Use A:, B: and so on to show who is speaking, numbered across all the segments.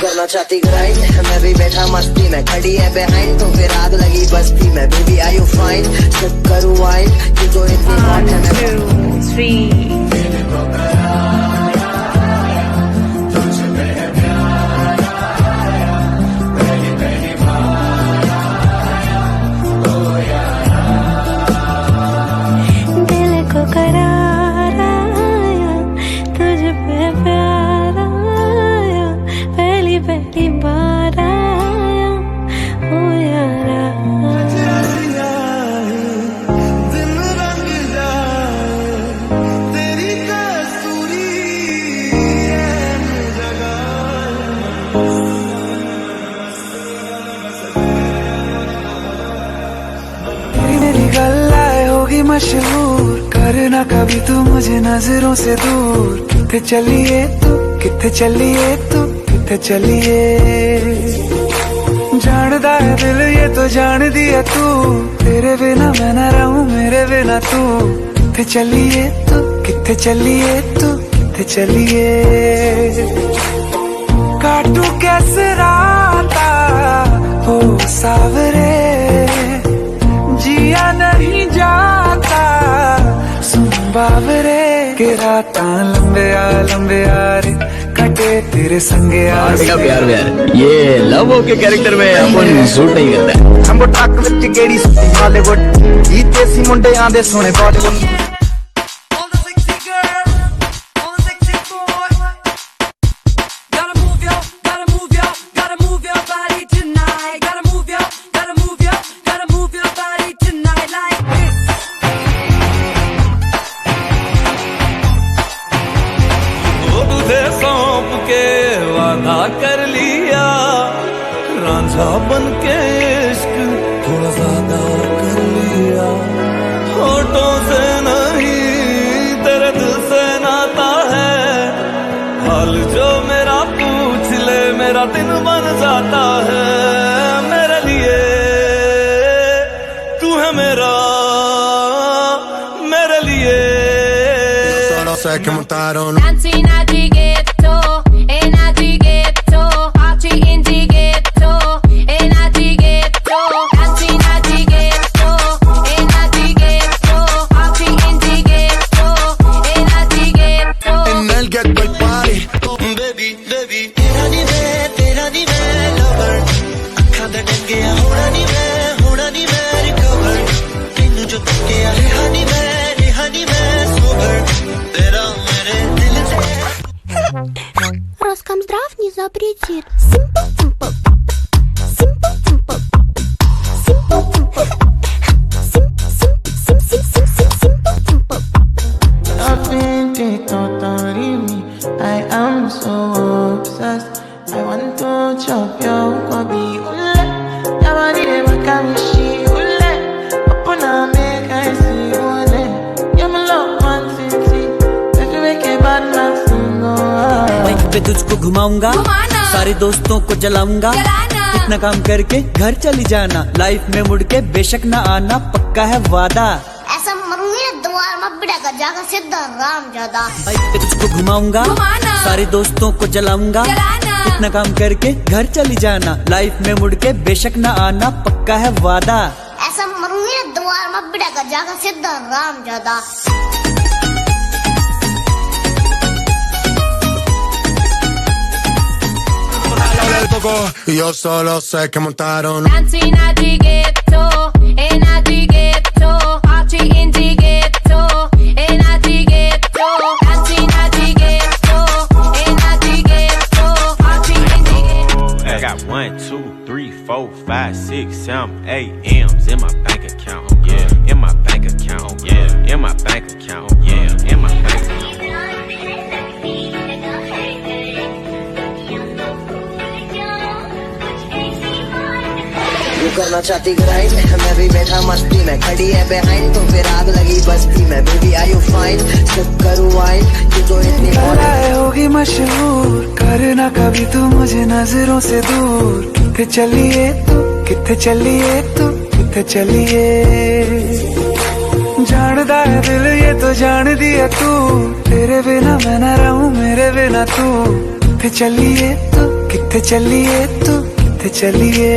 A: करना चाहती ग्राइंड, मैं भी बैठा मस्ती में, खड़ी है बिहाइंड तो फिर आग लगी बस्ती में। Baby are you fine, sip करूं वाइन, तू जो इतनी हॉट है।
B: 1 2 3
C: मशहूर करना कभी तू मुझे नजरों से दूर। किथे चलिए तू, किथे चलिए तू, किथे चलिए। जानदा है दिल ये तो जान दिया तू, तेरे बिना मैं न रहूं मेरे बिना तू। किथे चलिए तू, किथे चलिए तू, किथे चलिए। काटू कैसे राता हो सावरे, जिया नहीं जाता सुन बाबरे के रात लंबे आ रे कटे तेरे संगे
D: प्यार ये लव के कैरेक्टर में अपन सूट नहीं करता है।
E: हमको ट्रक विच गेड़ी सुती बॉलीवुड, ई देसी मुंडे आंदे सोने बॉलीवुड।
F: कर लिया रांझा बन के इश्क थोड़ा ज्यादा कर लिया। होठों से नहीं तेरे दिल से नाता है, हाल जो मेरा पूछ ले मेरा दिन बन जाता है। मेरे लिए तू है मेरा, मेरे लिए
G: Роскомздрав не запретит. Simple, simple. Simple, simple. Simple, simple. Simple, simple, simple, simple.
H: I am so obsessed. I want to chop your kwabi ule. Yamani de makamishi ule. Opuna make I see ule. Yam love one city. If you make a bad man sing
I: bike पे तुझको घुमाऊंगा, सारे दोस्तों को जलाऊंगा। इतना काम करके घर चली जाना, लाइफ में मुड़ के बेशक ना आना, पक्का है वादा।
G: ऐसा मरूंगी द्वार में बिड़ेगा जाकर सीधा राम ज्यादा।
I: बाइक पे तुझको घुमाऊंगा, सारे दोस्तों को जलाऊंगा। इतना काम करके घर चली जाना, लाइफ में मुड़ के बेशक ना आना, पक्का है वादा।
G: ऐसा मरूंगी द्वार में बिड़ेगा जाकर सीधा राम ज्यादा।
J: Yo solo sé que montaron
B: Dancing at the ghetto, in at the ghetto, party in the ghetto, in at the ghetto, dancing at the ghetto, in at the ghetto, party in the ghetto.
K: I got 1 2 3 4 5 6 7 8 M's in my bank account, yeah, in my bank account, yeah, in my bank account, yeah, in my bank account.
A: तू करना चाहती grind, मैं भी बैठा मस्ती में, खड़ी है बिहाइंड तो फिर आग लगी बस्ती में। Baby are you fine, sip करूं वाइन, तू जो इतनी हॉट है।
C: होगी मशहूर करना कभी तू मुझे नजरों से दूर। किथे चलिए तू, किथे चलिए तू, किथे चलिए। जानदा है दिल ये तो जान दिया तू, तेरे बिना मैं न रहूं मेरे बिना तू। किथे चलिए तू, किथे चलिए तू किथे चलिए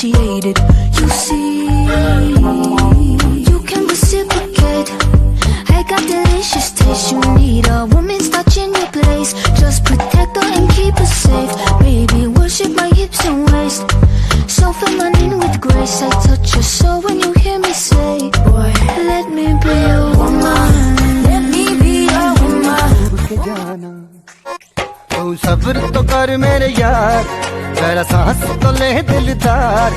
B: Appreciated, you see, you can reciprocate. I got delicious taste. You need a woman's touch in your place. Just protect her and keep her safe. Baby, worship my hips and waist. So feminine with grace. I touch your soul when you hear me say, boy, let me be a woman. Let me be a woman.
E: तू सब्र तो कर मेरे यार, जरा सांस तो ले दिलदार,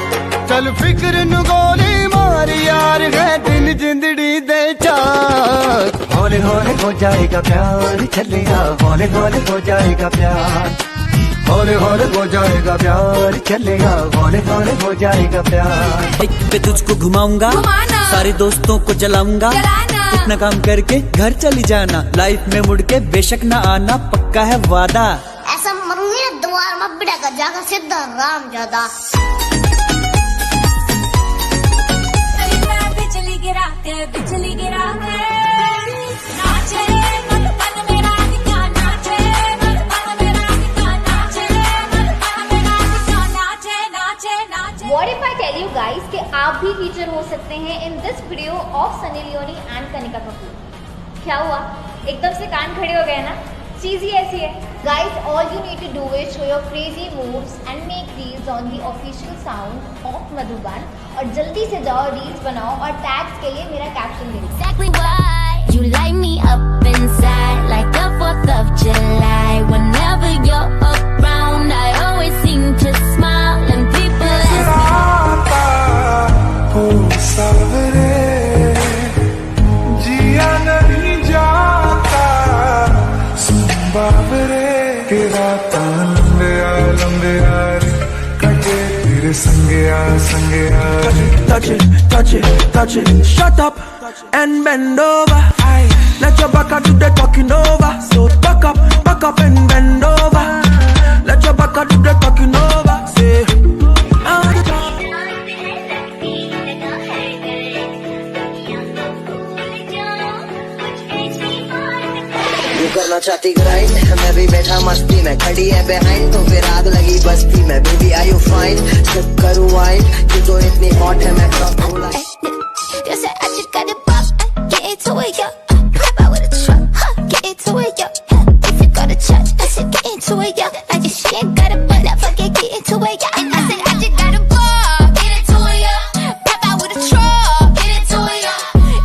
E: चल फिक्र नु गोली मार यार, है दिन जिंदड़ी दे चार। हौले हौले हो जाएगा प्यार, चलिया हौले हौले हो जाएगा प्यार, हौले हौले हो जाएगा प्यार, चलिया हौले हौले हो जाएगा प्यार।
I: बाइक पे तुझको घुमाऊंगा, सारे दोस्तों को जलाऊंगा, इतना काम करके घर चली जाना, लाइफ में मुड़ के बेशक ना आना, पक्का है वादा।
G: ऐसा मरूंगी ना द्वार में बिड़ा का जागा सीधा राम ज्यादा।
B: बिजली गिरा के नाचे मन मेरा दिखा, नाचे मन मेरा दिखा, नाचे मन मेरा दिखा, नाचे नाचे नाचे।
L: What if I tell you guys कि आप भी टीचर हो सकते हैं in this video of Sunny Leone and Kanika Kapoor? क्या हुआ? एकदम से कान खड़े हो गए ना? चीज ही ऐसी है। Guys, all you need to do is show your crazy moves and make reels on the official sound of Madhuban और जल्दी से जाओ reels बनाओ और tags के लिए मेरा caption दे दो।
B: Exactly why you light me up inside like the 4th of July. Whenever you're around, I always seem to smile and people ask
C: ओ सावरे जिया नहीं जाता, सुन बाबरे तेरा लंबे यार कटे तेरे संगे यार।
M: Touch it, shut up and bend over. Aye. Let your back do the talking over. So back up and bend over. Let your back do the talking over. Say,
A: तू करना चाहती ग्राइंड, मैं भी बैठा मस्ती में, खड़ी है बिहाइंड तो फिर आग लगी बस्ती में। Baby are you fine, sip करूँ वाइन, तू तो इतनी हॉट है मैं problem.
B: You said I just got it pop, get into it, yo. Hop out with a truck, get into it, yo. If you go to church, I said get into it, yo. I just she ain't got it, but I forget get into it, yo. And I said I just got a ball, get into it, yo. Hop out with a truck, get into it, yo.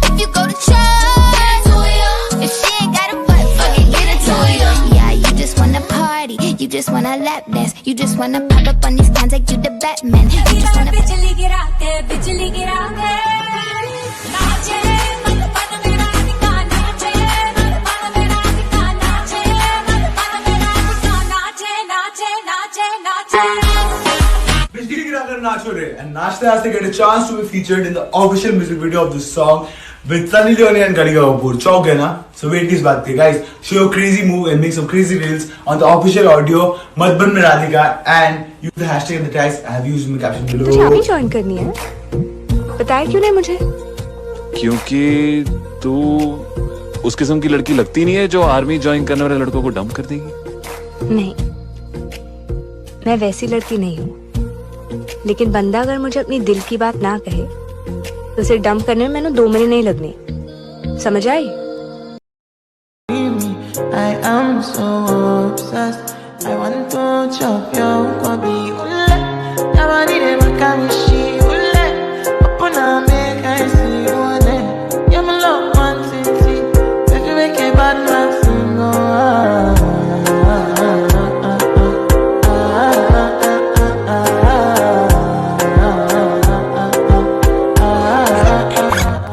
B: If you go to church, get into it, yo. If she ain't got it, but forget get into it, yo. Yeah, you just wanna party, you just wanna lap dance, you just wanna pop up on these cans like you the Batman. You just wanna बिजली गिरा के नाचे मन मेरा दिखा, नाचे मन मेरा दिखा, नाचे मन मेरा दिखा, नाचे नाचे नाचे नाचे।
N: बिजली गिराकर नाचो रे, and नाचते नाचते get a chance to be featured in the official music video of this song with Sunny Leone and Kanika Kapoor. चौक है ना? So wait किस बात की guys, show your crazy move and make some crazy reels on the official audio Madhuban में Radhika and use the hashtag and the tags I have used in the caption below.
O: तुझे अभी join करनी है? बताया क्यों नहीं मुझे?
P: क्योंकि तू उस किस्म की लड़की लगती नहीं है जो आर्मी ज्वाइन करने वाले लड़कों को डंप कर देगी।
O: नहीं, मैं वैसी लड़की नहीं हूँ, लेकिन बंदा अगर मुझे अपनी दिल की बात ना कहे तो उसे डंप करने में मैंने 2 महीने नहीं लगने। समझ आई?
H: I am so obsessed. I want to chop your kwabi ule. Nobody dey makamishi ule. Opuna make I see you ane. You my love one city. If you make a bad man sing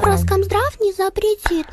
G: Роскомздрав не запретит.